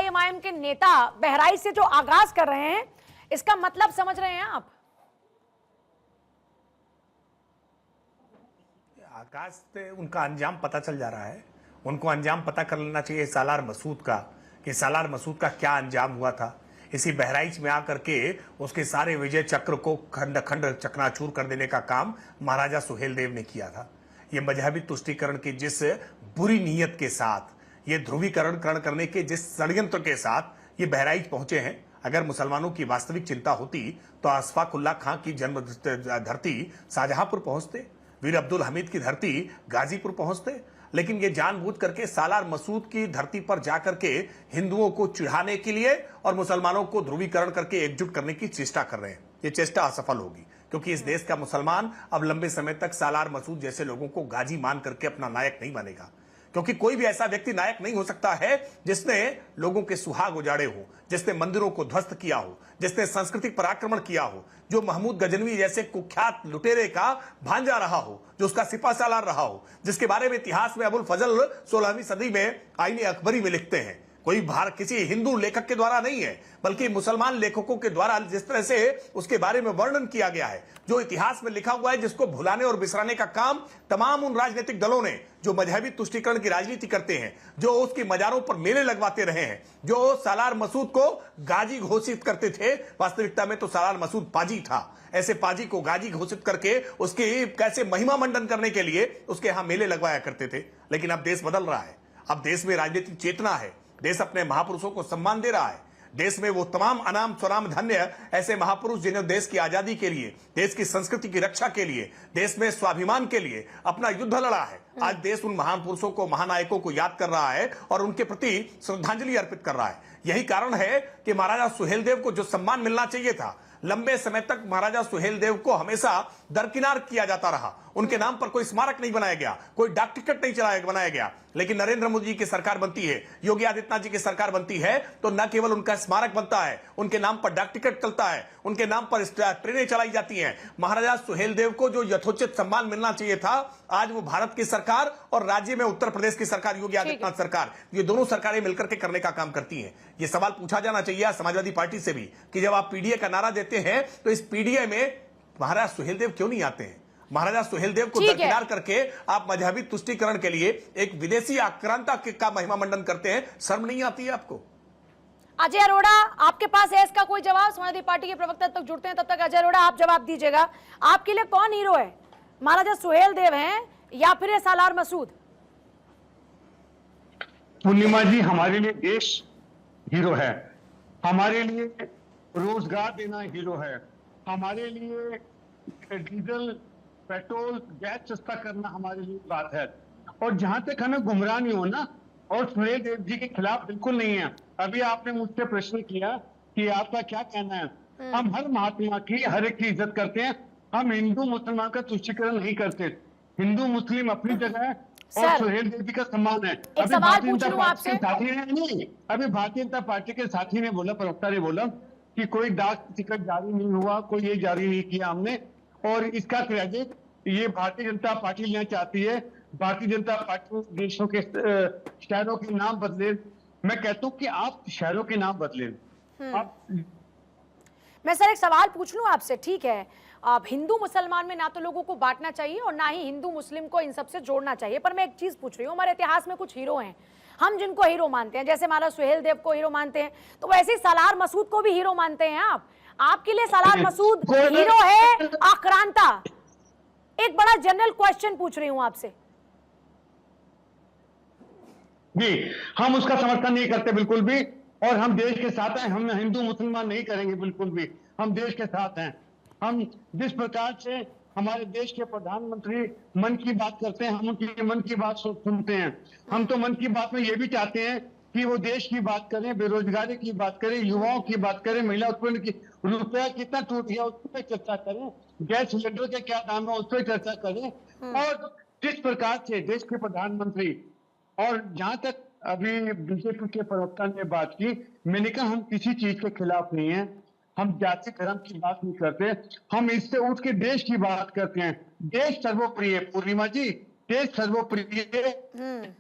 AIMIM के नेता बहराइच से जो आगाज कर रहे हैं, इसका मतलब समझ रहे हैं आप? आगाज से उनका अंजाम पता चल जा रहा है। उनको अंजाम पता कर लेना चाहिए सालार मसूद का, कि सालार मसूद का क्या अंजाम हुआ था। इसी बहराइच में आकर के उसके सारे विजय चक्र को खंड खंड चकनाचूर कर देने का काम महाराजा सुहेलदेव ने किया था। ये मजहबी तुष्टीकरण की जिस बुरी नीयत के साथ, ये ध्रुवीकरण करने के जिस षड्यंत्र के साथ ये बहराइच पहुंचे हैं, अगर मुसलमानों की वास्तविक चिंता होती तो अशफाक उल्लाह खां की जन्म धरती शाहजहांपुर पहुंचते, वीर अब्दुल हमीद की धरती गाजीपुर पहुंचते। लेकिन ये जानबूझ करके सालार मसूद की धरती पर जाकर के हिंदुओं को चिढ़ाने के लिए और मुसलमानों को ध्रुवीकरण करके एकजुट करने की चेष्टा कर रहे हैं। ये चेष्टा असफल होगी, क्योंकि इस देश का मुसलमान अब लंबे समय तक सालार मसूद जैसे लोगों को गाजी मान करके अपना नायक नहीं बनेगा। क्योंकि कोई भी ऐसा व्यक्ति नायक नहीं हो सकता है जिसने लोगों के सुहाग उजाड़े हो, जिसने मंदिरों को ध्वस्त किया हो, जिसने सांस्कृतिक पराक्रमण किया हो, जो महमूद गजनवी जैसे कुख्यात लुटेरे का भांजा रहा हो, जो उसका सिपा सालार रहा हो, जिसके बारे में इतिहास में अबुल फजल 16वीं सदी में आईने अकबरी में लिखते हैं। कोई किसी हिंदू लेखक के द्वारा नहीं है, बल्कि मुसलमान लेखकों के द्वारा जिस तरह से उसके बारे में वर्णन किया गया है, जो इतिहास में लिखा हुआ है, जिसको भुलाने और बिसराने का काम तमाम उन राजनीतिक दलों ने जो मजहबी तुष्टीकरण की राजनीति करते हैं, जो उसकी मजारों पर मेले लगवाते रहे हैं, जो सालार मसूद को गाजी घोषित करते थे। वास्तविकता में तो सालार मसूद पाजी था। ऐसे पाजी को गाजी घोषित करके उसकी कैसे महिमा मंडन करने के लिए उसके यहां मेले लगवाया करते थे। लेकिन अब देश बदल रहा है, अब देश में राजनीतिक चेतना है, देश अपने महापुरुषों को सम्मान दे रहा है। देश में वो तमाम अनाम स्वनाम धन्य ऐसे महापुरुष जिन्होंने देश की आजादी के लिए, देश की संस्कृति की रक्षा के लिए, देश में स्वाभिमान के लिए अपना युद्ध लड़ा है। आज देश उन महान पुरुषों को, महानायकों को याद कर रहा है और उनके प्रति श्रद्धांजलि अर्पित कर रहा है। यही कारण है कि महाराजा सुहेलदेव को जो सम्मान मिलना चाहिए था, लंबे समय तक महाराजा सुहेलदेव को हमेशा दरकिनार किया जाता रहा। उनके नाम पर कोई स्मारक नहीं बनाया गया, कोई डाक टिकट नहीं बनाया गया। लेकिन नरेंद्र मोदी जी की सरकार बनती है, योगी आदित्यनाथ जी की सरकार बनती है, तो न केवल उनका स्मारक बनता है, उनके नाम पर डाक टिकट चलता है, उनके नाम पर ट्रेनें चलाई जाती हैं। महाराजा सुहेलदेव को जो यथोचित सम्मान मिलना चाहिए था, आज वो भारत की सरकार और राज्य में उत्तर प्रदेश की सरकार, योगी आदित्यनाथ सरकार, ये दोनों सरकारें मिलकर के करने का काम करती हैं। ये सवाल पूछा जाना चाहिए समाजवादी पार्टी से भी कि जब आप पीडीए का नारा देते हैं तो इस पीडीए में महाराजा सुहेलदेव क्यों नहीं आते हैं? महाराजा सुहेलदेव को दरकिनार करके आप मजहबी तुष्टीकरण के लिए एक विदेशी आक्रांता का महिमा मंडन करते हैं। शर्म नहीं आती है आपको? अजय अरोड़ा, आपके पास है इसका कोई जवाब? समाजवादी पार्टी के प्रवक्ता तक जुड़ते हैं, तब तक अजय अरोड़ा आप जवाब दीजिएगा। आपके लिए कौन हीरो है, महाराजा सुहेलदेव हैं या फिर ये सालार मसूद? पूर्णिमा जी, हमारे लिए देश हीरो है, हमारे लिए रोजगार देना हीरो है, हमारे लिए डीजल पेट्रोल गैस सस्ता करना हमारे लिए बात है। और जहां तक हमें गुमराह नहीं होना, और सुहेलदेव जी के खिलाफ बिल्कुल नहीं है। अभी आपने मुझसे प्रश्न किया कि आपका क्या कहना है। हम हर महात्मा की, हर एक की इज्जत करते हैं। हम हिंदू मुसलमान का तुष्टीकरण नहीं करते। हिंदू मुस्लिम अपनी जगह है और सुहेलदेव जी का सम्मान है। अभी भारतीय जनता पार्टी के साथी ने नहीं, अभी भारतीय जनता पार्टी के साथी ने बोला, प्रवक्ता ने बोला कि कोई डाक टिकट जारी नहीं हुआ, कोई ये जारी नहीं किया हमने, और इसका क्रेडिट ये भारतीय जनता पार्टी लेना चाहती है। भारतीय जनता पार्टी देशों के शहरों के नाम बदले। मैं कहता हूं कि आप शहरों के नाम बदले। मैं सर एक सवाल पूछ लूं आपसे, ठीक है? आप हिंदू मुसलमान में ना तो लोगों को बांटना चाहिए और ना ही हिंदू मुस्लिम को इन सबसे जोड़ना चाहिए, पर मैं एक चीज पूछ रही हूँ, हमारे इतिहास में कुछ हीरो हैं, हम जिनको हीरो मानते हैं, जैसे महाराज सुहेलदेव को हीरो मानते हैं, तो वैसे ही सालार मसूद को भी हीरो मानते हैं आप। आपके लिए सालार मसूद हीरो है आक्रांता? एक बड़ा जनरल क्वेश्चन पूछ रही हूं आपसे। जी, हम उसका समर्थन नहीं करते बिल्कुल भी, और हम देश के साथ हैं। हम हिंदू मुसलमान नहीं करेंगे बिल्कुल भी, हम देश के साथ हैं। हम जिस प्रकार से हमारे देश के प्रधानमंत्री मन की बात करते हैं, हम उनकी मन की बात सुनते हैं। हम तो मन की बात में ये भी चाहते हैं कि वो देश की बात करें, बेरोजगारी की बात करें, युवाओं की बात करें, महिला उत्पन्न की, रुपया कितना टूट गया उस पर चर्चा करें, गैस सिलेंडर के क्या दाम है उस पर चर्चा करें। और जिस प्रकार से देश के प्रधानमंत्री, और जहां तक अभी बीजेपी के प्रवक्ता ने बात की, मैंने कहा हम किसी चीज के खिलाफ नहीं है, हम जाति धर्म की बात नहीं करते, हम इससे उठ के देश की बात करते हैं। देश सर्वोप्रिय, पूर्णिमा जी, देश सर्वोप्रिय।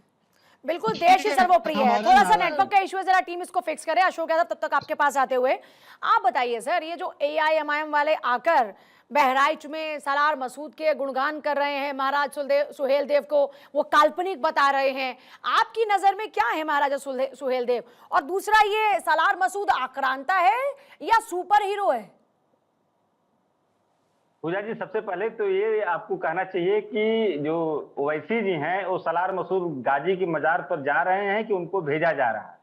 बिल्कुल, देश ही सर्वोप्रिय है। थोड़ा सा नेटवर्क का इशू है, जरा टीम इसको फिक्स करे। अशोक यादव तब तक आपके पास आते हुए आप बताइए सर, ये जो AIMIM वाले आकर बहराइच में सलार मसूद के गुणगान कर रहे हैं, महाराज सुहेल देव को वो काल्पनिक बता रहे हैं, आपकी नजर में क्या है महाराजा सुहेल देव? और दूसरा, ये सलार मसूद आक्रांता है या सुपर हीरो है? पूजा जी, सबसे पहले तो ये आपको कहना चाहिए कि जो ओवैसी जी हैं वो सलार मसूद गाजी की मजार पर जा रहे हैं कि उनको भेजा जा रहा है?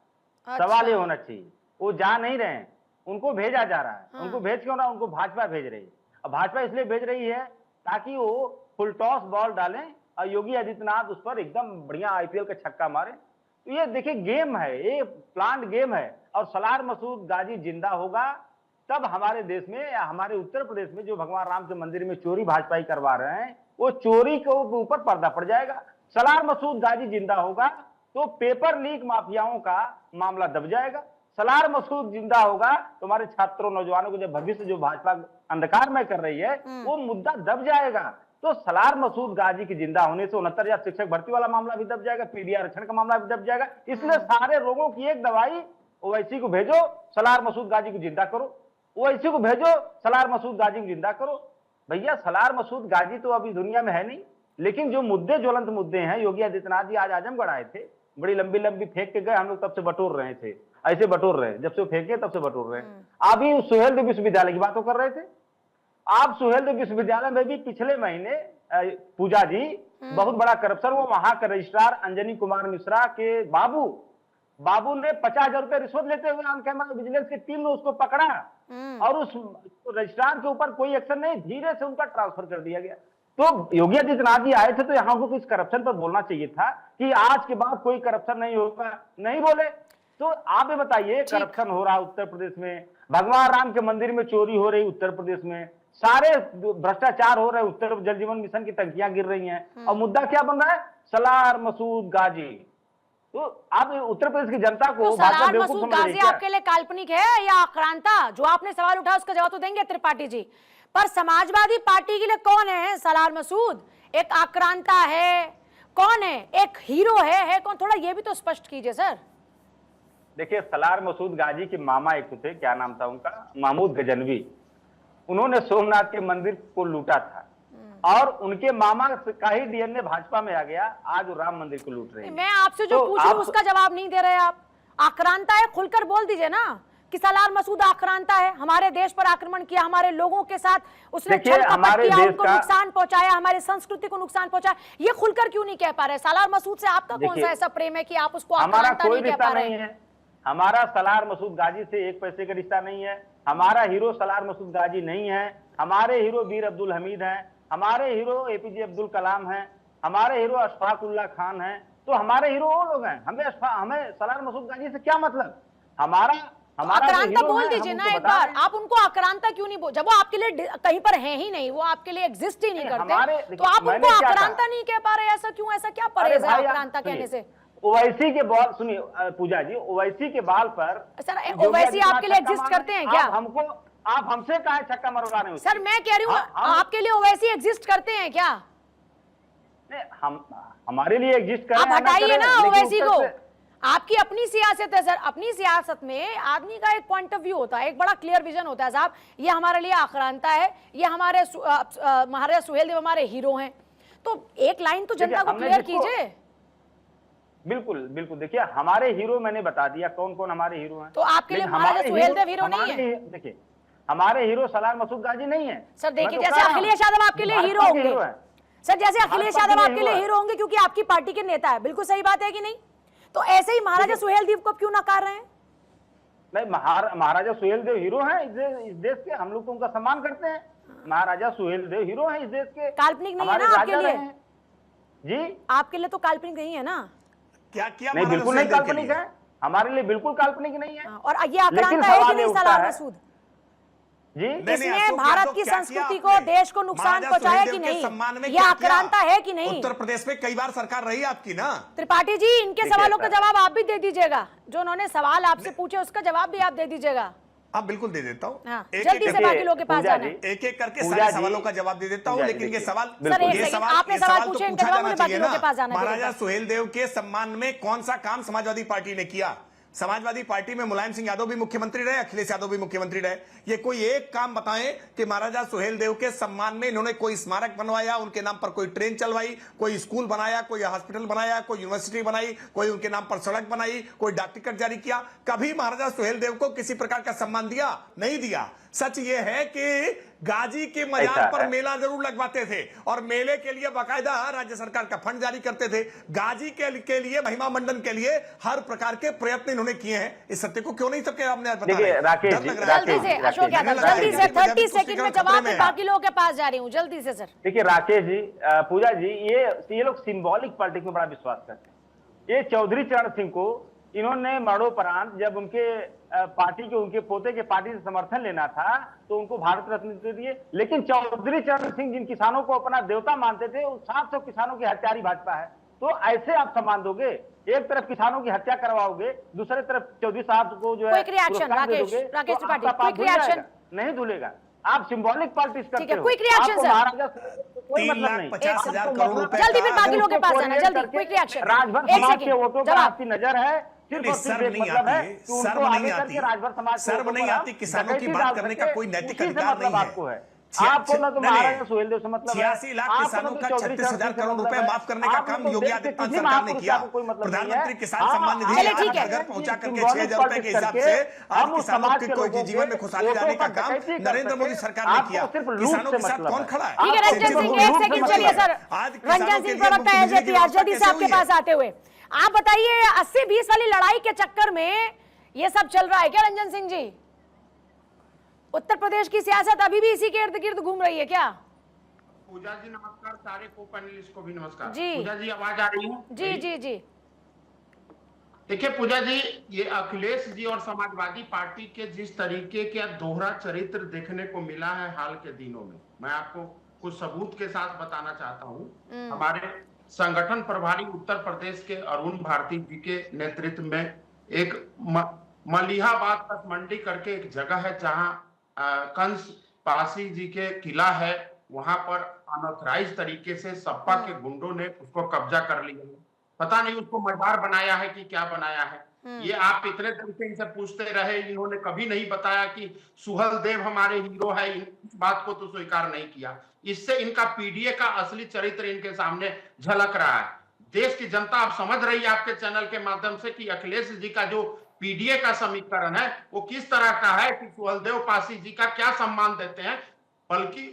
अच्छा। सवाल ये होना चाहिए। वो जा नहीं रहे हैं, उनको भेजा जा रहा है। हाँ। उनको भेज क्यों रहा? उनको भाजपा भेज रही है। अब भाजपा इसलिए भेज रही है ताकि वो फुल टॉस बॉल डालें और योगी आदित्यनाथ उस पर एकदम बढ़िया IPL का छक्का मारे। तो ये देखिए गेम है, ये प्लान्ड गेम है। और सलार मसूद गाजी जिंदा होगा तब हमारे देश में या हमारे उत्तर प्रदेश में जो भगवान राम के मंदिर में चोरी भाजपाई करवा रहे हैं, वो चोरी के ऊपर पर्दा पड़ जाएगा। सलार मसूद गाजी जिंदा होगा तो पेपर लीक माफियाओं का मामला दब जाएगा। सलार मसूद जिंदा होगा तो हमारे छात्रों, नौजवानों को जो भविष्य जो भाजपा अंधकार में कर रही है वो मुद्दा दब जाएगा। तो सलार मसूद गाजी के जिंदा होने से 69,000 शिक्षक भर्ती वाला मामला भी दब जाएगा, PDR आरक्षण का मामला भी दब जाएगा। इसलिए सारे रोगों की एक दवाई, ओवैसी को भेजो, सलार मसूद गाजी को जिंदा करो। ओवैसी को भेजो, सलार मसूद गाजी को जिंदा करो। भैया, सलार मसूद गाजी तो अभी दुनिया में है नहीं, लेकिन जो मुद्दे, ज्वलंत मुद्दे हैं, योगी आदित्यनाथ जी आज आजमगढ़ आए थे, बड़ी लंबी लंबी फेंक के गए, हम लोग तब से बटोर रहे थे, ऐसे बटोर रहे, जब से वो फेंके तब से बटोर रहे। अभी सुहेल देव विश्वविद्यालय की बातों कर रहे थे। आप सुहेल देव विश्वविद्यालय में भी पिछले महीने पूजा जी बहुत बड़ा करप्शन, वो वहां का रजिस्ट्रार अंजनी कुमार मिश्रा के बाबू ने 50,000 रुपए रिश्वत लेते हुए ऑन कैमरा विजिलेंस की टीम ने उसको पकड़ा और उस रजिस्ट्रार के ऊपर कोई एक्शन नहीं, धीरे से उनका ट्रांसफर कर दिया गया। तो योगी आदित्यनाथ जी आए थे तो यहाँ को इस करप्शन पर बोलना चाहिए था कि आज के बाद कोई करप्शन नहीं होगा, नहीं बोले। तो आप ये बताइए, करप्शन हो रहा है उत्तर प्रदेश में, भगवान राम के मंदिर में चोरी हो रही उत्तर प्रदेश में, सारे भ्रष्टाचार हो रहे, उत्तर जल जीवन मिशन की टंकियां गिर रही हैं, और मुद्दा क्या बन रहा है? सलार मसूद गाजी। तो आप उत्तर प्रदेश की जनता को तो सलार मसूद गाजी आपके लिए काल्पनिक है या आक्रांता? जो आपने सवाल उठाया उसका जवाब तो देंगे त्रिपाठी जी, पर समाजवादी पार्टी के लिए कौन है सलार मसूद? एक आक्रांता है, कौन है? एक हीरो है कौन? थोड़ा ये भी तो स्पष्ट कीजिए सर। देखिए, सलार मसूद गाजी के मामा एक थे, क्या नाम था उनका, महमूद गजनवी। उन्होंने सोमनाथ के मंदिर को लूटा था और उनके मामा का ही DNA भाजपा में आ गया, आज वो राम मंदिर को लूट रहे हैं। मैं आपसे जो पूछ रही हूं उसका जवाब नहीं दे रहे आप। आक्रांता है, खुलकर बोल दीजिए ना कि सलार मसूद आक्रांता है, हमारे देश पर आक्रमण किया, हमारे लोगों के साथ उसने छल कपट किया, उनको नुकसान पहुंचाया, हमारी संस्कृति को नुकसान पहुंचाया। ये खुलकर क्यों नहीं कह पा रहे? सलार मसूद से आपका कौन सा ऐसा प्रेम है कि आप उसको आक्रांता नहीं कह पा रहे हैं? हमारा सलार मसूद गाजी से एक पैसे का रिश्ता नहीं है। हमारा हीरो सलार मसूद गाजी नहीं है। हमारे हीरो वीर अब्दुल हमीद हैं, हमारे हीरो APJ अब्दुल कलाम हैं, हमारे हीरो अशफाक उल्लाह खान हैं। तो हमारे हीरो वो लोग हैं, हमें सलार मसूद गाजी से क्या मतलब? हमारा आक्रांता बोल दीजिए ना एक बार। आप उनको आक्रांता क्यों नहीं बोल? जब वो आपके लिए कहीं पर है ही नहीं, वो आपके लिए एग्जिस्ट ही नहीं करते, तो आप उनको आक्रांता नहीं कह पा रहे? ऐसा क्यों? ऐसा क्या परहेज है आक्रांता कहने से? ओवैसी के बाल, सुनिए पूजा जी, ओवैसी के बाल पर सर, ओवैसी आपके लिए एग्जिस्ट करते हैं क्या? आप हमसे कहा छक्का मरवा रहे हो? सर मैं कह रही हूँ, आपके लिए ओवैसी एग्जिस्ट करते हैं क्या? हम हमारे लिए एग्जिस्ट कर रहे हैं। आप हटाइए ना ओवैसी को। आपकी अपनी सियासत है सर, अपनी सियासत में आदमी का एक पॉइंट ऑफ व्यू होता है, एक बड़ा क्लियर विजन होता है साहब। ये हमारे लिए आक्रांता है, ये हमारे महाराजा सुहेल देव हमारे हीरो हैं। तो एक लाइन तो जनता को क्लियर कीजिए। बिल्कुल बिल्कुल, देखिए हमारे हीरो मैंने बता दिया कौन कौन हमारे हीरो हैं। तो आपके लिए महाराजा सुहेल देव हीरो नहीं है? देखिए, हमारे हीरो सलार मसूद गाजी नहीं है सर। देखिए, जैसे अखिलेश यादव आपके लिए हीरो होंगे सर, जैसे अखिलेश यादव आपके लिए हीरो होंगे क्योंकि आपकी पार्टी के नेता है, बिल्कुल सही बात है कि नहीं? तो ऐसे ही महाराजा सुहेल देव को क्यों नकार रहे हैं? नहीं, महाराजा सुहेल देव हीरो हैं इस देश के, हम लोग तो उनका सम्मान करते हैं। महाराजा सुहेल देव हीरो हैं इस देश के। काल्पनिक नहीं है ना आपके लिए? जी, आपके लिए तो काल्पनिक नहीं है ना? क्या किया? नहीं, बिल्कुल नहीं काल्पनिक है, हमारे लिए बिल्कुल काल्पनिक नहीं है। और ये आक्रांता है कि नहीं सलार मसूद जी? इसने भारत की संस्कृति को, देश को नुकसान पहुंचाया कि नहीं? ये आक्रांता है कि नहीं? उत्तर प्रदेश में कई बार सरकार रही आपकी ना। त्रिपाठी जी, इनके सवालों का जवाब आप भी दे दीजिएगा। जो उन्होंने सवाल आपसे पूछे उसका जवाब भी आप दे दीजिएगा। आप बिल्कुल दे देता हूँ। हाँ, एक जल्दी एक से बाकी लोगों के पास पूजा जाना जी, है। एक एक करके पूजा सारे जी, सवालों का जवाब दे देता हूँ, पूजा जी, लेकिन ये देखिए, सवाल सर, एक ये सेकंड, सवाल आपने ये सवाल सवाल तो पूछे, पूछा इंटरव्यू जाना मुझे बाकी चाहिए लोगों के पास जाना ना, है, महाराजा देखो। सुहेलदेव के सम्मान में कौन सा काम समाजवादी पार्टी ने किया? समाजवादी पार्टी में मुलायम सिंह यादव भी मुख्यमंत्री रहे, अखिलेश यादव भी मुख्यमंत्री रहे। ये कोई एक काम बताएं कि महाराजा सुहेलदेव के सम्मान में इन्होंने कोई स्मारक बनवाया, उनके नाम पर कोई ट्रेन चलवाई, कोई स्कूल बनाया, कोई हॉस्पिटल बनाया, कोई यूनिवर्सिटी बनाई, कोई उनके नाम पर सड़क बनाई, कोई डाक टिकट जारी किया? कभी महाराजा सुहेलदेव को किसी प्रकार का सम्मान दिया? नहीं दिया। सच ये है कि गाजी के मजार ऐसा पर है। मेला जरूर लगवाते थे और मेले के लिए बाकायदा राज्य सरकार का फंड जारी करते थे। गाजी के लिए, महिमा मंडन के लिए हर प्रकार के प्रयत्न इन्होंने किए हैं। इस सत्य को क्यों नहीं सबके सामने बता रहे? देखिए, राकेश डर जी, लग रहा है जल्दी आपको? से अशोक राकेश, यादव, राकेश, जल्दी से राकेश, 30 राकेश, सेकंड में खतरे जवाब में मैं है। बाकी लोगों के पास जा रही हूँ, जल्दी से सर। देखिए राकेश जी, पूजा जी, ये लोग सिंबॉलिक पॉलिटिक्स में बड़ा विश्वास करते हैं। ये चौधरी चरण सिंह को इन्होंने मरणोपरांत जब उनके पार्टी के, उनके पोते के पार्टी से समर्थन लेना था तो उनको भारत रत्न दे दिए। लेकिन चौधरी चरण सिंह जिन किसानों को अपना देवता मानते थे, उन 700 किसानों की हत्यारी भाजपा है। तो ऐसे आप सम्मान दोगे? एक तरफ किसानों की हत्या करवाओगे, दूसरे तरफ चौधरी साहब को जो है Quick reaction, पुरस्कार दे राकेश, दोगे, राकेश तो त्रिपाठी, आपका पाप quick धुल reaction। जाएगा? नहीं धुलेगा। आप सिंबॉलिक पॉलिटिक्स ठीक करते है, हो। quick reaction, आपको सर। महाराजा को कोई मतलब नहीं। 3,50,000 आपको करोड़ मतलब- रुपए जल्दी फिर का- बाकी लोगों के पास जाना, उसको जल्दी, करके क्विक रिएक्शन। राजभर एक समाज के सेकंड, वोटों पर जवाब। आपकी नजर है, सिर्फ और सिर्फ शर्म एक नहीं मतलब है आती, कि उनको शर्म आगे नहीं करके आती, राजभर समाज के शर्म वोटों नहीं पर आप आती। किसानों की डकैती बात डाल करने का सकते, कोई नैतिक उसी से अधिकार मतलब नहीं है। आपको है। आपको ना तो नहीं, महाराजा सुहेलदेव से मतलब है, 86 लाख आपको किसानों ना तो का चौधरी 36,000 चरण सिंह से करोड़ मतलब रुपए है, माफ करने का आपको काम तो योगी देश के आदित्यनाथ किसी सरकार ने महापुरुष किया। का कोई मतलब नहीं है। प्रधानमंत्री किसान हाँ, सम्मान निधि चलिए, आज ठीक है। घर घर पहुंचा करके सिंबॉलिक 6,000 रुपए के पॉलिटिक्स हिसाब करके से आज हम उस किसानों समाज के के कोई लोगों जीवन में के खुशहाली वोटों लाने का पर काम डकैती कर नरेंद्र मोदी सके। सरकार ने आपको किया। सिर्फ लूट किसानों से के साथ मतलब कौन है। खड़ा है? ठीक है, आपको रंजन सिर्फ सिंह, लूट एक से सेकंड, मतलब चलिए है। सर। आज किसानों रंजन के सिंह लिए प्रवक्ता मुफ्त बिजली की एजेपी, व्यवस्था जल्दी से कैसे आपके हुई है? पास आते हुए आप बताइए, 80-20 वाली लड़ाई के चक्कर में ये सब चल रहा है क्या रंजन सिंह जी? उत्तर प्रदेश की सियासत अभी भी इसी के इर्द गिर्द घूम रही है क्या? पूजा जी नमस्कार, सारे को पैनलिस्ट को भी नमस्कार। जी। पूजा जी आवाज आ रही है? जी जी जी। देखिए पूजा जी, ये अखिलेश जी और समाजवादी पार्टी के जिस तरीके का दोहरा चरित्र देखने को मिला है हाल के दिनों में, मैं आपको कुछ सबूत के साथ बताना चाहता हूँ। हमारे संगठन प्रभारी उत्तर प्रदेश के अरुण भारती जी के नेतृत्व में एक मलिहाबाद तक मंडी करके एक जगह है जहां कंस पासी जी के किला है, वहां पर अनऑथराइज तरीके से सपा के गुंडों ने उसको कब्जा कर लिया है। पता नहीं उसको मजार बनाया है कि क्या बनाया है। ये आप इतने दिन से इनसे पूछते रहे, इन्होंने कभी नहीं बताया कि सुहेलदेव हमारे हीरो है। इस बात को तो स्वीकार नहीं किया। इससे इनका पीडीए का असली चरित्र इनके सामने झलक रहा है। देश की जनता आप समझ रही है आपके चैनल के माध्यम से कि अखिलेश जी का जो पीडीए का समीकरण है वो किस तरह का है कि सुहेलदेव पासी जी का क्या सम्मान देते हैं, बल्कि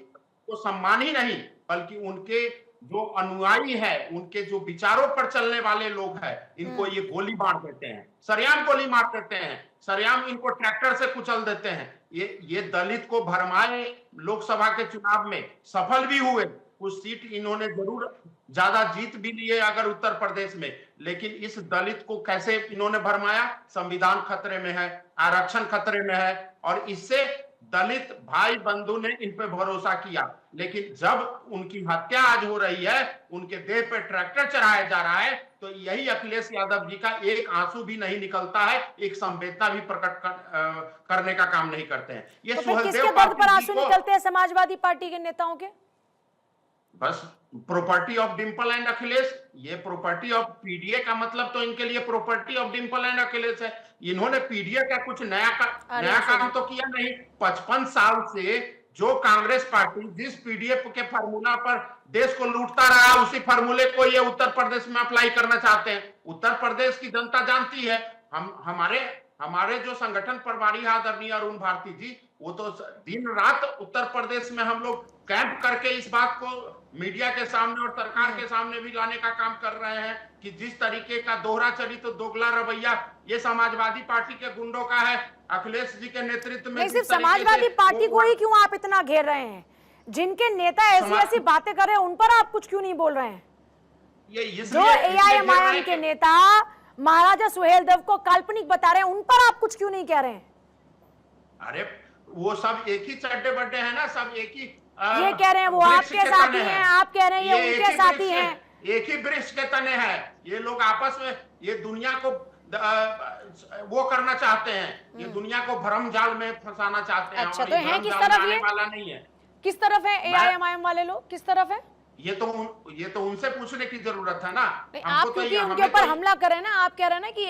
वो सम्मान ही नहीं बल्कि उनके जो अनुयायी है, उनके जो विचारों पर चलने वाले लोग हैं, इनको ये गोली मार देते हैं, सरेआम गोली मार देते हैं, सरेआम इनको ट्रैक्टर से कुचल देते हैं। ये दलित को भरमाए लोकसभा के चुनाव में सफल भी हुए, कुछ सीट इन्होंने जरूर ज्यादा जीत भी लिए अगर उत्तर प्रदेश में, लेकिन इस दलित को कैसे इन्होंने भरमाया? संविधान खतरे में है, आरक्षण खतरे में है, और इससे दलित भाई बंधु ने इन पे भरोसा किया। लेकिन जब उनकी हत्या आज हो रही है, उनके देह पे ट्रैक्टर चढ़ाया जा रहा है, तो यही अखिलेश यादव जी का एक आंसू भी नहीं निकलता है, एक संवेदना भी प्रकट करने का काम नहीं करते हैं। ये तो फिर सुहेलदेव किसके दर्द पर पाटिल जी आंसू को निकलते हैं समाजवादी पार्टी के नेताओं के? बस property of Dimple and Akhilesh, ये प्रॉपर्टी ऑफ पीडीए का मतलब तो इनके लिए property of Dimple and Akhilesh है। इन्होंने पीडीए का कुछ नया काम तो किया नहीं। 55 साल से जो कांग्रेस पार्टी जिस पीडीएफ के फार्मूला पर देश को लूटता रहा, उसी फार्मूले को ये उत्तर प्रदेश में अप्लाई करना चाहते हैं। उत्तर प्रदेश की जनता जानती है, हमारे जो संगठन प्रभारी आदरणीय अरुण भारती जी, वो तो दिन रात उत्तर प्रदेश में हम लोग कैंप करके इस बात को मीडिया के सामने और सरकार के सामने भी लाने का काम कर रहे हैं कि जिस तरीके का दोहरा चरित्र, दोगला रवैया ये समाजवादी पार्टी के गुंडों का है, अखिलेश जी के नेतृत्व में। नहीं, सिर्फ समाजवादी पार्टी को ही क्यों आप इतना घेर रहे हैं? जिनके नेता ऐसी ऐसी बातें कर रहे हैं उन पर आप कुछ क्यों नहीं बोल रहे हैं? जो एआईएमआईएम के नेता महाराजा सुहेलदेव को काल्पनिक बता रहे हैं, उन पर आप कुछ क्यों नहीं कह रहे हैं? अरे वो सब एक ही चड्डे बड्डे हैं ना, सब एक ही ये कह रहे हैं वो आपके साथी हैं, आप कह रहे हैं ये उनके साथी हैं। एक ही वृक्ष के तने हैं। ये लोग आपस में ये दुनिया को वो करना चाहते हैं, ये दुनिया को भ्रम जाल में फंसाना चाहते हैं। अच्छा, और तो ये हैं भ्रम किस जाल तरफ में आने ये? वाला नहीं है। किस तरफ है AIMIM वाले लोग, किस तरफ है? ये तो उनसे पूछने की जरूरत है ना। नहीं, हमको आप तो क्योंकि ये उनके हमें ऊपर तो हमला कर रहे हैं ना, आप कह रहे हैं ना कि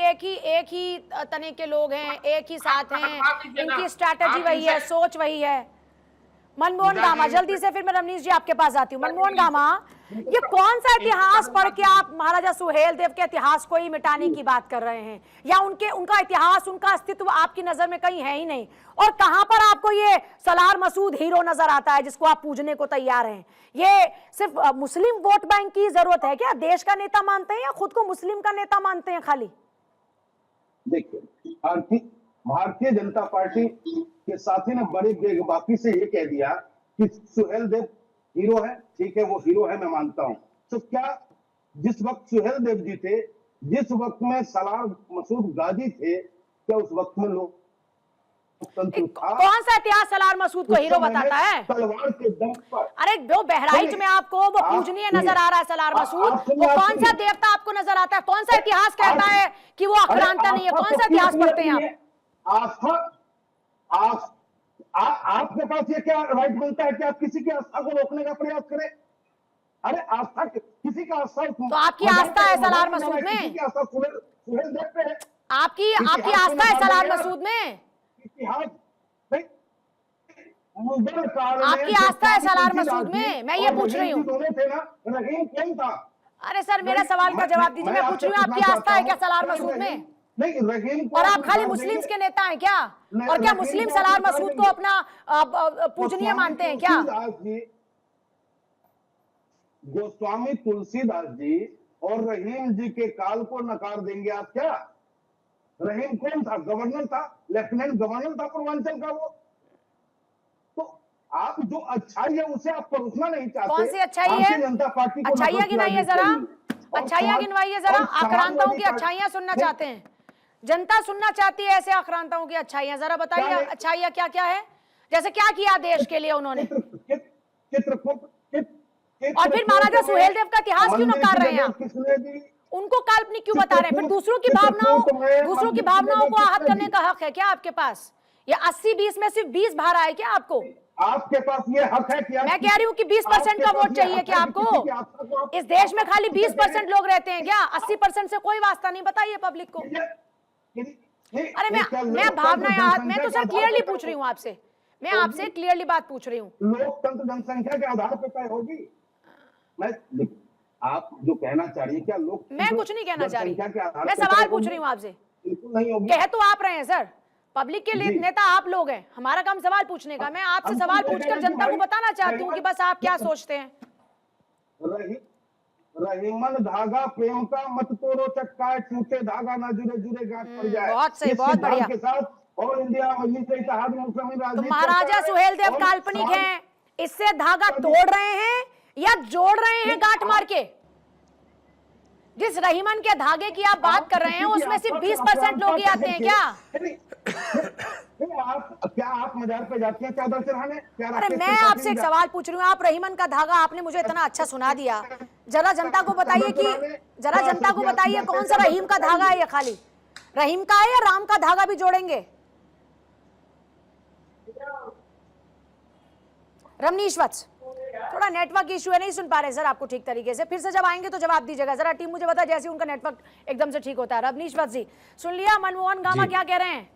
एक ही तने के लोग हैं, एक ही साथ हैं, हटवा दीजिए ना। इनकी स्ट्रैटेजी आप वही है, इनसे- सोच वही है। मनमोहन पूजा गामा, जी- जल्दी से फिर मैं रमनीश जी आपके पास आती हूँ। मनमोहन गामा, ये कौन सा इतिहास पढ़ के आप महाराजा सुहेल देव के इतिहास को ही मिटाने की बात कर रहे हैं, या उनका इतिहास, उनका अस्तित्व आपकी नजर में कहीं है ही नहीं? और कहां पर आपको ये सलार मसूद हीरो नजर आता है जिसको आप पूजने को तैयार हैं? ये सिर्फ मुस्लिम वोट बैंक की जरूरत है क्या? देश का नेता मानते हैं या खुद को मुस्लिम का नेता मानते हैं खाली? देखिए, भारतीय जनता पार्टी के साथी ने बड़ी बेबाकी से ये कह दिया कि सुहेल देव हीरो है। ठीक है, वो हीरो है, मैं मानता हूं। तो क्या जिस वक्त सुहेल देव जी थे, जिस वक्त में सलार मसूद गाजी थे, क्या उस वक्त में लोग कौन सा इतिहास सलार मसूद को हीरो बताता है? तलवार के दम पर। अरे वो बहराइच में आपको वो पूजनीय नजर आ रहा है सलार मसूद, वो कौन सा देवता आपको नजर आता है? कौन सा इतिहास कहता है कि वो आक्रांता नहीं है? कौन सा इतिहास पढ़ते हैं आप? आपके पास ये क्या राइट मिलता है कि आप किसी की आस्था को रोकने का प्रयास करें? अरे आस्था किसी का आस्था तो आपकी आस्था है सलार मसूद में? किसी की आस्था सुहेल देव पे है। आपकी आस्था है सलार मसूद में? इतिहास नहीं, मुगल काल में आपकी आस्था है सलार मसूद में? मैं ये पूछ रही हूँ। दोनों थे ना, रहीम कौन था? अरे सर, मेरा सवाल का जवाब दीजिए। मैं पूछ रही हूँ आपकी आस्था है क्या सलार मसूद में? नहीं, रहीम को और आप खाली मुस्लिम्स के नेता हैं क्या? और क्या मुस्लिम सलार मसूद को अपना पूजनीय मानते हैं क्या? गोस्वामी तुलसीदास जी और रहीम जी के काल को नकार देंगे आप क्या? रहीम कौन था? गवर्नर था, लेफ्टिनेंट गवर्नर था पूर्वांचल का वो। तो आप जो अच्छाई है उसे आप परोसना नहीं चाहते। कौन सी अच्छाई है? जनता पार्टी को अच्छाइयाँ गिनाइए जरा, अच्छाइयाँ गिनवाइए जरा। आक्रांताओं की अच्छाइयाँ सुनना चाहते हैं, जनता सुनना चाहती है ऐसे आक्रांताओं की अच्छाइयाँ। जरा बताइए अच्छाइयाँ क्या क्या है? जैसे क्या किया देश के लिए उन्होंने? और फिर महाराजा सुहेल देव का इतिहास क्यों नकार रहे हैं आप? उनको काल्पनिक क्यों बता रहे हैं? फिर दूसरों की भावनाओं को आहत करने का हक है क्या आपके पास? या 80-20 में सिर्फ 20 भार आए क्या आपको? आपके पास ये हक है कि मैं कह रही हूँ कि 20% का वोट चाहिए क्या आपको? इस देश में खाली 20% लोग रहते हैं क्या? 80% से कोई वास्ता नहीं? बताइए पब्लिक को। अरे मैं मैं तो सर क्लियरली पूछ रही हूँ आपसे, मैं आपसे क्लियरली बात पूछ रही हूँ। लोकतंत्र जनसंख्या के आधार पर तय होगी। आप जो कहना चाह रही है, क्या लोग? मैं कुछ नहीं कहना चाह रही, मैं मैं सवाल पूछ रही हूँ आपसे। बिल्कुल नहीं होगी। कह तो आप रहे हैं सर, पब्लिक के लिए नेता आप लोग हैं, हमारा काम सवाल पूछने का। मैं आपसे सवाल पूछकर जनता को बताना चाहती हूँ कि बस आप क्या सोचते हैं। रहीमन धागा प्रेम का मत तोड़ो चटकाए, टूटे धागा ना जुड़े जुड़े गांठ पड़ जाए। बहुत सही, बहुत बढ़िया। के साथ ऑल इंडिया मजलिस इत्तेहाद मुस्लिमीन तो राजनीति महाराजा सुहेल देव काल्पनिक हैं, इससे धागा तोड़ रहे हैं या जोड़ रहे हैं गांठ मार के? जिस रहीमन के धागे की आप बात कर रहे हैं उसमें सिर्फ 20% लोग ही आते हैं क्या? क्या आप मजार पे जाते हैं चादर चढ़ाने? अरे मैं आपसे एक सवाल पूछ रही हूँ, आप रहीमन का धागा आपने मुझे इतना अच्छा सुना दिया, जरा जनता को बताइए कौन सा रहीम का धागा है? या खाली रहीम का है या राम का धागा भी जोड़ेंगे? रमनीश वत्स, थोड़ा नेटवर्क इशू है, नहीं सुन पा रहे सर आपको ठीक तरीके से। फिर से जब आएंगे तो जवाब दीजिएगा। जरा टीम मुझे बता जैसे उनका नेटवर्क एकदम से ठीक होता है। रवनीश वत्स जी, सुन लिया मनमोहन गामा क्या कह रहे हैं?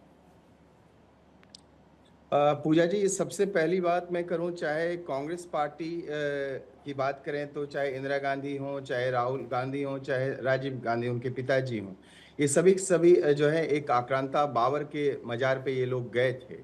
पूजा जी, सबसे पहली बात मैं करूं, चाहे कांग्रेस पार्टी की बात करें तो चाहे इंदिरा गांधी हो, चाहे राहुल गांधी हो, चाहे राजीव गांधी उनके पिताजी हों, ये सभी जो है एक आक्रांता बाबर के मजार पे ये लोग गए थे।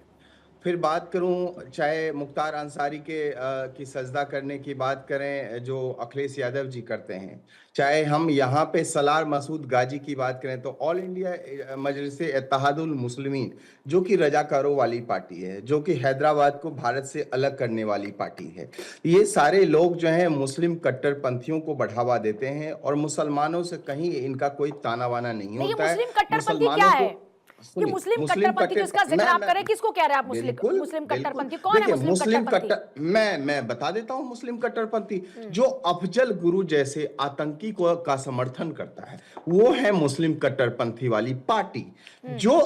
फिर बात करूं चाहे मुख्तार अंसारी की सजदा करने की बात करें जो अखिलेश यादव जी करते हैं, चाहे हम यहाँ पे सलार मसूद गाजी की बात करें तो ऑल इंडिया मजलिस इत्तेहादुल मुस्लिमीन जो कि रजाकारों वाली पार्टी है, जो कि हैदराबाद को भारत से अलग करने वाली पार्टी है, ये सारे लोग जो हैं मुस्लिम कट्टरपंथियों को बढ़ावा देते हैं और मुसलमानों से कहीं इनका कोई ताना वाना नहीं होता है। मुस्लिम कट्टरपंथी क्या है? कि मुस्लिम कट्टरपंथी जिसका जिक्र आप करें, किसको कह रहे हैं आप? मुस्लिम कट्टरपंथी कौन है? मुस्लिम कट्टरपंथी मैं बता देता हूं। मुस्लिम कट्टरपंथी जो अफजल गुरु जैसे आतंकी को का समर्थन करता है, वो है मुस्लिम कट्टरपंथी वाली पार्टी। जो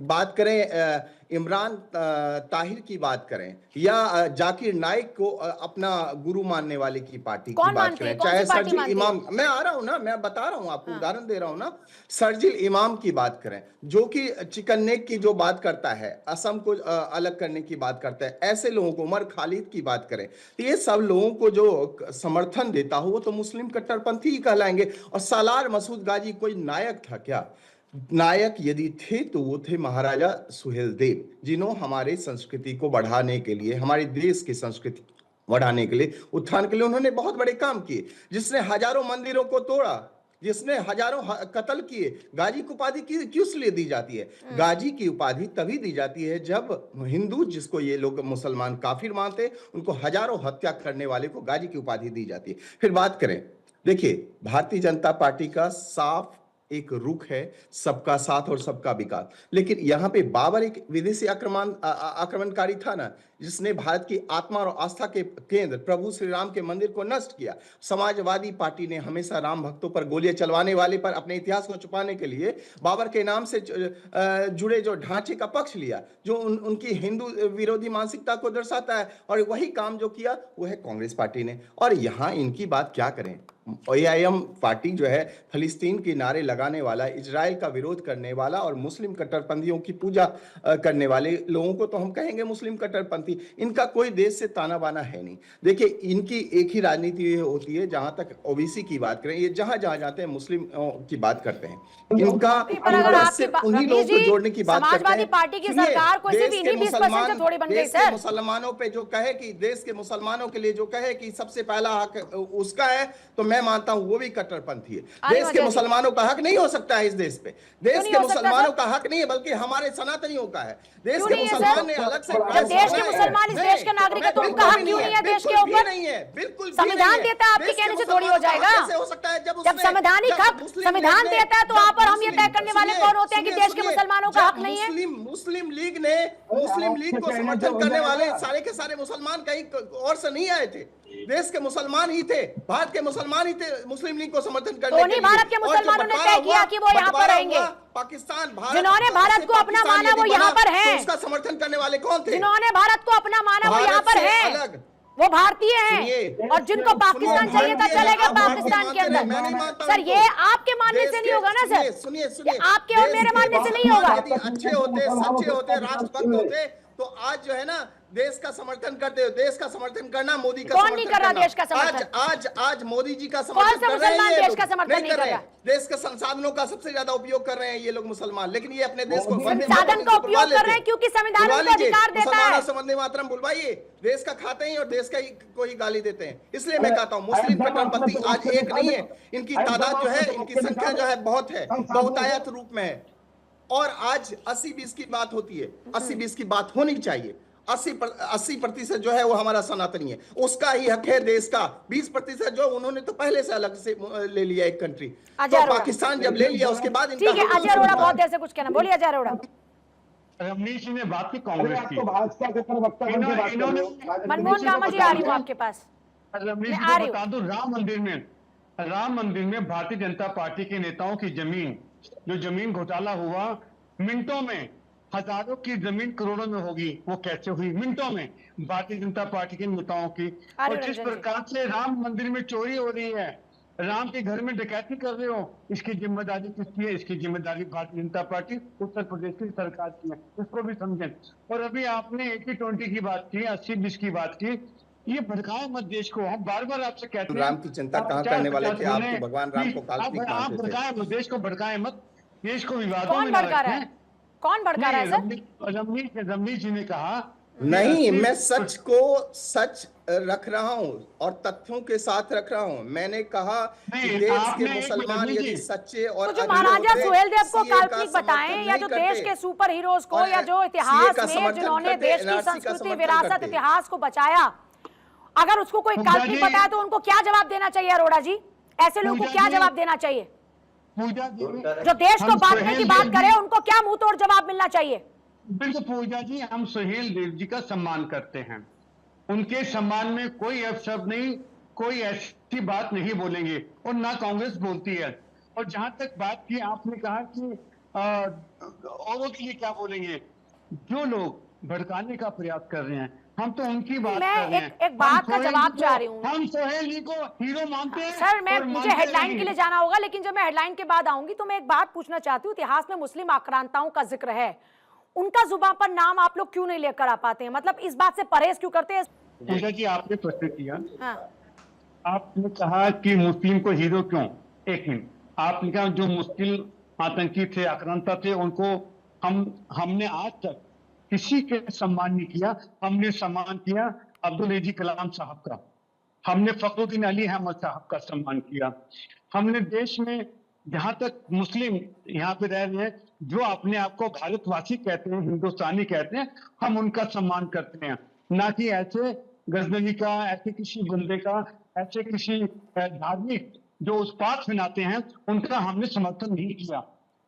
बात करें इमरान ताहिर की बात करें, या जाकिर नाइक को अपना गुरु मानने वाले की पार्टी की बात करें, चाहे सरजिल इमाम, मैं आ रहा हूं ना, मैं बता रहा हूं आपको, उदाहरण दे रहा हूं ना, सरजिल इमाम की बात करें, जो कि चिकन नेक की जो बात करता है, असम को अलग करने की बात करता है, ऐसे लोगों को, उमर खालिद की बात करें, तो ये सब लोगों को जो समर्थन देता हो वो तो मुस्लिम कट्टरपंथी ही कहलाएंगे। और सालार मसूद गाजी कोई नायक था क्या? नायक यदि थे तो वो थे महाराजा सुहेलदेव, जिन्होंने हमारे संस्कृति को बढ़ाने के लिए, हमारे देश की संस्कृति बढ़ाने के लिए, उत्थान के लिए उन्होंने बहुत बड़े काम किए। जिसने हजारों मंदिरों को तोड़ा, जिसने हजारों कत्ल किए, गाजी की उपाधि किस लिए दी जाती है? गाजी की उपाधि तभी दी जाती है जब हिंदू, जिसको ये लोग मुसलमान काफिर मानते, उनको हजारों हत्या करने वाले को गाजी की उपाधि दी जाती है। फिर बात करें, देखिए भारतीय जनता पार्टी का साफ एक रुख है सबका साथ और सबका विकास, लेकिन यहाँ पे बाबर एक विदेशी आक्रमणकारी था ना, जिसने भारत की आत्मा और आस्था के केंद्र प्रभु श्री राम के मंदिर को नष्ट किया। समाजवादी पार्टी ने हमेशा राम भक्तों पर गोलियां चलवाने वाले पर अपने इतिहास को छुपाने के लिए बाबर के नाम से जुड़े जो ढांचे का पक्ष लिया, जो उनकी हिंदू विरोधी मानसिकता को दर्शाता है, और वही काम जो किया वो है कांग्रेस पार्टी ने। और यहाँ इनकी बात क्या करें, AIM पार्टी जो है फलस्तीन के नारे लगाने वाला, इजराइल का विरोध करने वाला और मुस्लिम कट्टरपंथियों की पूजा करने वाले लोगों को तो हम कहेंगे मुस्लिम कट्टरपंथी। इनका कोई देश से ताना बाना है नहीं। देखिए इनकी एक ही राजनीति होती है, जहां तक OBC की बात करें, ये जहां जहां जाते हैं मुस्लिम की बात करते हैं। इनका उन्हीं लोगों को जोड़ने की बात करते हैं। समाजवादी पार्टी की सरकार को सिर्फ इन्हीं 20% से थोड़ी बन गई सर। मुसलमानों पे जो कहे कि देश के मुसलमानों के लिए जो कहे कि सबसे पहला हक उसका है, तो मैं मानता हूं वो भी कट्टरपंथी है। देश के मुसलमानों का हक नहीं हो सकता है इस देश पे, देश के मुसलमानों का हक नहीं है, बल्कि हमारे सनातनियों का है। देश के मुसलमान ने अलग से देश के मुसलमान इस देश के नागरिक है, तो उनका हक क्यों नहीं है देश के ऊपर? नहीं है, बिल्कुल संविधान देता है, आपके कहने से थोड़ी हो जाएगा। कैसे हो सकता है? जब संवैधानिक हक संविधान देता है, तो आप और हम ये तय करने वाले कौन होते हैं कि देश के मुसलमानों का हक नहीं है? मुस्लिम लीग को समर्थन करने वाले सारे के सारे मुसलमान कहीं और से नहीं आए थे, देश के मुसलमान ही थे, भारत के मुसलमान ही थे मुस्लिम लीग को समर्थन करने के लिए। भारत के मुसलमानों ने तय किया कि वो यहाँ पर रहेंगे। पाकिस्तान, भारत, जिन्होंने भारत को अपना माना वो यहाँ पर है। उसका समर्थन करने वाले कौन थे? जिन्होंने भारत को अपना माना वो यहाँ पर है, वो भारतीय हैं। और जिनको पाकिस्तान चाहिए था चले गए पाकिस्तान के अंदर। सर ये आपके मानने से नहीं होगा ना सर, सुनिए आपके और मेरे मानने से नहीं होगा। अच्छे होते, सच्चे होते, राष्ट्रभक्त होते, तो आज जो है ना देश का समर्थन करते हो। देश का समर्थन करना मोदी का कौन नहीं कर रहा? देश का समर्थन आज मोदी जी का समर्थन कर रहे हैं, देश का समर्थन नहीं कर रहा। देश के संसाधनों का सबसे ज्यादा उपयोग कर रहे हैं ये लोग मुसलमान, लेकिन ये अपने देश को संसाधन का उपयोग कर रहे हैं क्योंकि संविधान उनको अधिकार देता है। वंदे मातरम बुलवाइए, देश का खाते हैं और देश का को ही गाली देते हैं। इसलिए मैं कहता हूँ मुस्लिम कट्टरपंथी आज एक नहीं है, इनकी तादाद जो है, इनकी संख्या जो है बहुत है, बहुतायत रूप में है। और आज 80-20 की बात होती है, 80-20 की बात होनी चाहिए। 80% जो है वो हमारा सनातनी है, उसका ही हक है देश का। 20% जो उन्होंने तो पहले से अलग से ले लिया एक कंट्री, तो पाकिस्तान जब ले लिया उसके बाद। ठीक है अजय अरोड़ा बहुत देर से कुछ कहना, बोलिए अजय अरोड़ा। रमनीश जी ने बात की कांग्रेस की, भाजपा के प्रवक्ता मनमोहन कामा जी आ रही हूँ आपके पास। रमनीश जी को बता दूं, राम मंदिर में भारतीय जनता पार्टी के नेताओं की जमीन घोटाला हुआ, मिनटों में हजारों की जमीन करोड़ों में होगी, वो कैसे हुई? मिनटों में भारतीय जनता पार्टी के नेताओं की। और जिस प्रकार से राम मंदिर में चोरी हो रही है, राम के घर में डकैती कर रहे हो, इसकी जिम्मेदारी किसकी है? इसकी जिम्मेदारी भारतीय जनता पार्टी उत्तर प्रदेश की सरकार की है, इसको भी समझें। और अभी आपने 80-20 की बात की, 80-20 की बात की, ये भड़काए मत देश को। हम बार बार आपसे कहते हैं राम की चिंता कहाँ करने वाले थे आप? तो भगवान राम को काल्पनिक आप मानते थे। भड़काए मत, देश को भड़काए मत, देश को विवादों कौन में भड़का रहा है? कौन भड़का रहा है सर? रमनीश जी ने कहा नहीं, मैं सच को सच रख रहा हूं और तथ्यों के साथ रख रहा हूं। मैंने कहा कि देश के मुसलमान यदि सच्चे और जो महाराजा सुहेलदेव को काल्पनिक बताएं, या जो देश के सुपर हीरोज को, या जो इतिहास में जिन्होंने देश की संस्कृति, विरासत, इतिहास को बचाया, अगर उसको कोई काल्पनिक बताया तो उनको क्या जवाब देना चाहिए अरोड़ा जी? ऐसे लोगों को क्या जवाब देना चाहिए? पूजा जी जो देश को हम बांटने सुहेल की बात देव करे जी- उनको क्या मुंह तोड़ जवाब मिलना चाहिए? बिल्कुल पूजा जी, हम सुहेल देव जी का सम्मान करते हैं, उनके सम्मान में कोई अपशब्द नहीं, कोई ऐसी बात नहीं बोलेंगे, और ना कांग्रेस बोलती है। और जहां तक बात की आपने कहा कि औरों के लिए क्या बोलेंगे, जो लोग भड़काने का प्रयास कर रहे हैं, हम तो उनकी बात मैं कर रहे हैं। एक बात हम का सोहेल जवाब जी को- चाह रही हूँ। हम सोहेल जी को हीरो मानते हैं सर मैं और मुझे मानते हेडलाइन रहेंगे। के लिए जाना होगा, लेकिन जब मैं हेडलाइन के बाद आऊंगी तो मैं एक बात पूछना चाहती हूँ। इतिहास में मुस्लिम आक्रांताओं का जिक्र है, उनका जुबान पर नाम आप लोग क्यों नहीं लेकर आ पाते हैं? मतलब इस बात से परहेज क्यों करते हैं? पूजा जी आपने प्रश्न किया, हाँ, आपने कहा कि मुस्लिम को हीरो क्यों। एक मिनट, आपने कहा जो मुस्लिम आतंकी थे, आक्रांता थे, उनको हमने आज तक किसी के सम्मान नहीं किया। हमने सम्मान किया अब्दुल हजी कलाम साहब का, हमने फखरुद्दीन अली अहमद साहब का सम्मान किया। हमने देश में जहां तक मुस्लिम यहाँ पे रह रहे हैं, जो अपने आप को भारतवासी कहते हैं, हिंदुस्तानी कहते हैं, हम उनका सम्मान करते हैं, ना कि ऐसे गजनवी का, ऐसे किसी बंदे का, ऐसे किसी धार्मिक जो उस पाठ बनाते हैं, उनका हमने समर्थन नहीं किया।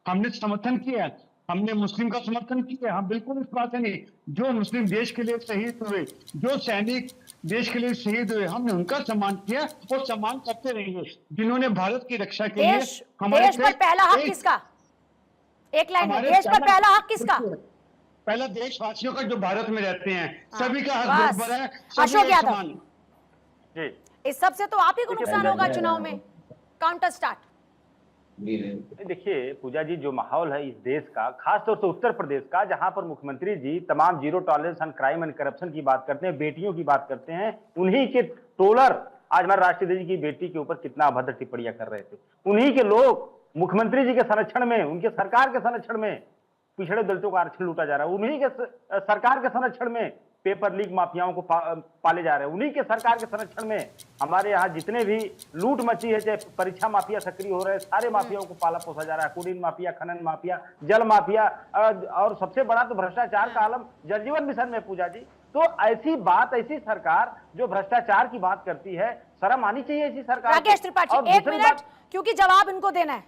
हमने समर्थन किया, हमने मुस्लिम का समर्थन किया। हम बिल्कुल इस बात है नहीं, जो मुस्लिम देश के लिए शहीद हुए, जो सैनिक देश के लिए शहीद हुए, हमने उनका सम्मान किया और सम्मान करते रहेंगे। जिन्होंने भारत की रक्षा के लिए देश पर पहला हक किसका? एक लाइन में, देश पर पहला हक किसका? पहला देशवासियों का, जो भारत में रहते हैं, सभी का हक बस। बराबर है, अशोक सभी एक यादव। समान। जी इस सब से तो आप ही को नुकसान होगा चुनाव में। Counter start. देखिए पूजा जी, जो माहौल है इस देश का, खासतौर से उत्तर प्रदेश का, जहां पर मुख्यमंत्री जी तमाम zero tolerance on crime and corruption की बात करते हैं, बेटियों की बात करते हैं, उन्हीं के ट्रोलर आज हमारे राष्ट्रपति जी की बेटी के ऊपर कितना अभद्र टिप्पणियां कर रहे थे। उन्हीं के लोग मुख्यमंत्री जी के संरक्षण में, उनके सरकार के संरक्षण में पिछड़े दलितों का आरक्षण लूटा जा रहा है। उन्हीं के सरकार के संरक्षण में पेपर लीक माफियाओं को पाले जा रहे हैं। उन्हीं के सरकार के संरक्षण में हमारे यहाँ जितने भी लूट मची है, चाहे परीक्षा माफिया सक्रिय हो रहे हैं, सारे माफियाओं को पाला पोसा जा रहा है। कुडीन माफिया, खनन माफिया, जल माफिया, और सबसे बड़ा तो भ्रष्टाचार का आलम जल जीवन मिशन में। पूजा जी, तो ऐसी बात, ऐसी सरकार जो भ्रष्टाचार की बात करती है, शर्म आनी चाहिए ऐसी सरकार को। राकेश त्रिपाठी, और एक दूसरी मिनट, बात- क्योंकि जवाब इनको देना है।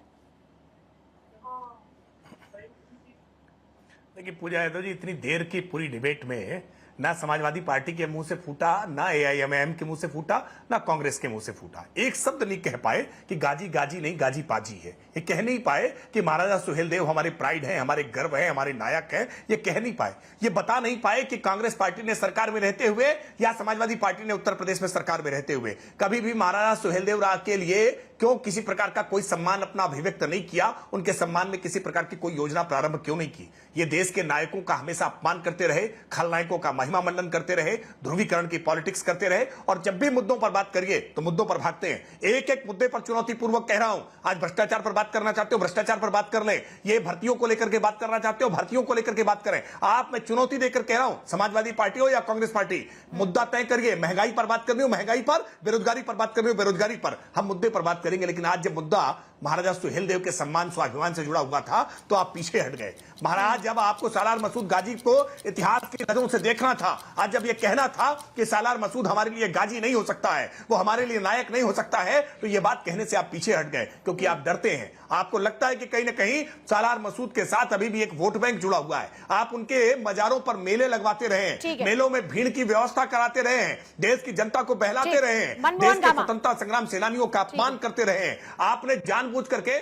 देखिए पूजा यादव जी, इतनी देर की पूरी डिबेट में ना समाजवादी पार्टी के मुंह से फूटा, ना एआईएमआईएम के मुंह से फूटा, ना कांग्रेस के मुंह से फूटा। एक शब्द नहीं कह पाए कि गाजी गाजी नहीं, गाजी पाजी है। ये कह नहीं पाए कि महाराजा सुहेलदेव हमारे प्राइड है, हमारे गर्व है, हमारे नायक है। ये कह नहीं पाए, ये बता नहीं पाए कि कांग्रेस पार्टी ने सरकार में रहते हुए या समाजवादी पार्टी ने उत्तर प्रदेश में सरकार में रहते हुए कभी भी महाराजा सुहेलदेव के लिए क्यों किसी प्रकार का कोई सम्मान अपना अभिव्यक्त नहीं किया, उनके सम्मान में किसी प्रकार की कोई योजना प्रारंभ क्यों नहीं की। ये देश के नायकों का हमेशा अपमान करते रहे, खलनायकों का महिमा मंडन करते रहे, ध्रुवीकरण की पॉलिटिक्स करते रहे, और जब भी मुद्दों पर बात करिए तो मुद्दों पर भागते हैं। एक एक मुद्दे पर चुनौतीपूर्वक कह रहा हूं, आज भ्रष्टाचार पर बात करना चाहते हो, भ्रष्टाचार पर बात कर ले। ये भर्तियों को लेकर के बात करना चाहते हो, भर्तियों को लेकर के बात करें। आप, मैं चुनौती देकर कह रहा हूं, समाजवादी पार्टी हो या कांग्रेस पार्टी, मुद्दा तय करिए। महंगाई पर बात करनी हो महंगाई पर, बेरोजगारी पर बात करनी हो बेरोजगारी पर, हम मुद्दे पर बात करेंगे। लेकिन आज जब मुद्दा महाराजा सुहेलदेव के सम्मान स्वाभिमान से जुड़ा हुआ था तो आप पीछे हट गए। महाराज, जब आपको सालार मसूद गाजी को इतिहास की नजरों से देखना था, आज जब यह कहना था कि सालार मसूद हमारे लिए गाजी नहीं हो सकता है, वो हमारे लिए नायक नहीं हो सकता है, तो यह बात कहने से आप पीछे हट गए, क्योंकि आप डरते हैं। आपको लगता है कि कहीं ना कहीं सालार मसूद के साथ अभी भी एक वोट बैंक जुड़ा हुआ है। आप उनके मजारों पर मेले लगवाते रहे हैं, मेलों में भीड़ की व्यवस्था कराते रहे हैं, देश की जनता को बहलाते रहे हैं, देश के स्वतंत्रता संग्राम सेनानियों का अपमान करते रहे हैं। आपने जानबूझ करके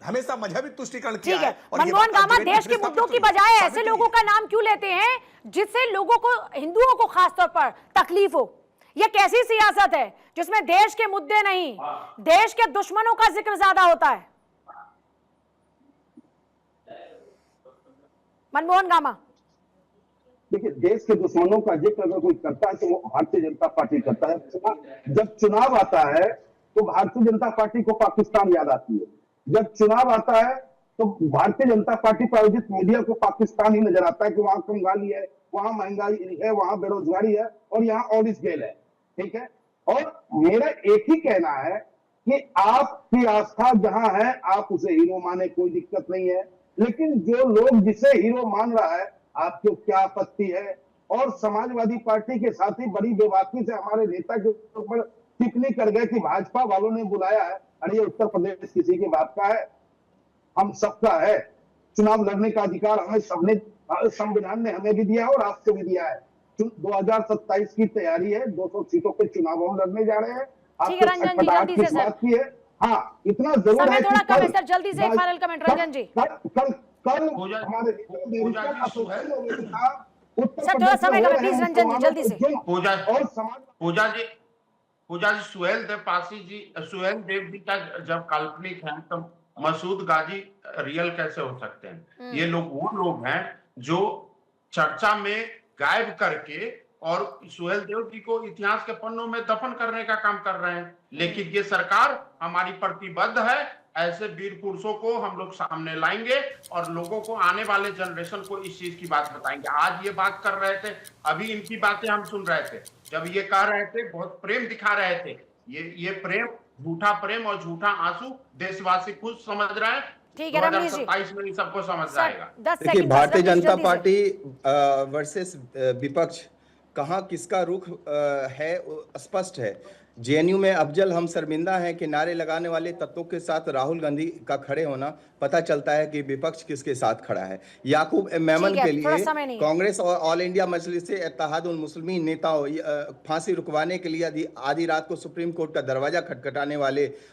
हमेशा मजहबी तुष्टीकरण किया है। मनमोहन गामा, देश के मुद्दों की बजाय ऐसे लोगों का नाम क्यों लेते हैं जिससे लोगों को, हिंदुओं को खासतौर पर तकलीफ हो? यह कैसी सियासत है जिसमें देश के मुद्दे नहीं, देश के दुश्मनों का जिक्र ज्यादा होता है? मनमोहन गामा, देखिए, देश के दुश्मनों का जिक्र अगर कोई करता है तो वो भारतीय जनता पार्टी करता है। जब चुनाव आता है तो भारतीय जनता पार्टी को पाकिस्तान याद आती है। जब चुनाव आता है तो भारतीय जनता पार्टी प्रायोजित मीडिया को पाकिस्तान ही नजर आता है कि वहां कंगाली है, वहां महंगाई है, वहां बेरोजगारी है और यहाँ ऑडिस गेल है। ठीक है, और मेरा एक ही कहना है कि आपकी आस्था जहां है आप उसे हीरो माने, कोई दिक्कत नहीं है। लेकिन जो लोग जिसे हीरो मान रहा है, आपको क्या आपत्ति है? और समाजवादी पार्टी के साथ ही बड़ी बेबाकी से हमारे नेता के ऊपर टिप्पणी कर गए कि भाजपा वालों ने बुलाया है। अरे ये उत्तर प्रदेश किसी के बाप का है? हम सबका है। चुनाव लड़ने का अधिकार हमें सबने, संविधान ने हमें भी दिया है और आपको भी दिया है। 2027 की तैयारी है, 200 सीटों पे चुनाव हम लड़ने जा रहे हैं। ठीक है रंजन जी, जल्दी से किस सर। बात की है? हाँ, इतना जरूर समय है थोड़ा कि कम है कल- सर, जल्दी से एक फाइनल कमेंट रंजन जी। कल पूजा- हमारे पूजा जी, एसोसिएशन ने कहा, उत्तर सर, थोड़ा प्रदेश में समय हो कम है, रहे प्लीज हैं रंजन जी, मुसलमानों जल्दी को से। जुल्म पूजा और समाज पूजा जी सुहेल देव पासी जी, सुहेल देव जी का जब काल्पनिक है तो मसूद गाजी रियल कैसे हो सकते हैं? ये लोग वो लोग हैं जो चर्चा में गायब करके और सुहेल देव जी को इतिहास के पन्नों में दफन करने का काम कर रहे हैं। लेकिन ये सरकार हमारी प्रतिबद्ध है, ऐसे वीर पुरुषों को हम लोग सामने लाएंगे और लोगों को, आने वाले जनरेशन को इस चीज की बात बताएंगे। आज ये बात कर रहे थे, अभी इनकी बातें हम सुन रहे थे, जब ये कह रहे थे, बहुत प्रेम दिखा रहे थे। ये प्रेम, झूठा प्रेम और झूठा आंसू देशवासी खुद समझ रहे हैं। ठीक है, रमनीश जी। 2027 में इन सबको समझ सर आएगा। 10 देखिए, सेकंड भारतीय बस, रमनीश, जनता जल्दी से। पार्टी वर्सेस विपक्ष, कहाँ किसका रुख है वो स्पष्ट है। जेएनयू में अफजल हम शर्मिंदा हैं कि नारे लगाने वाले तत्वों के साथ राहुल गांधी का खड़े होना पता चलता है कि विपक्ष किसके साथ खड़ा है। याकूब मेमन ठीक है, के थोड़ा लिए समय नहीं है। कांग्रेस और ऑल इंडिया मजलिस इत्तेहादुल मुस्लिमीन नेताओं फांसी रुकवाने के लिए आधी रात को सुप्रीम कोर्ट का दरवाजा खटखटाने वाले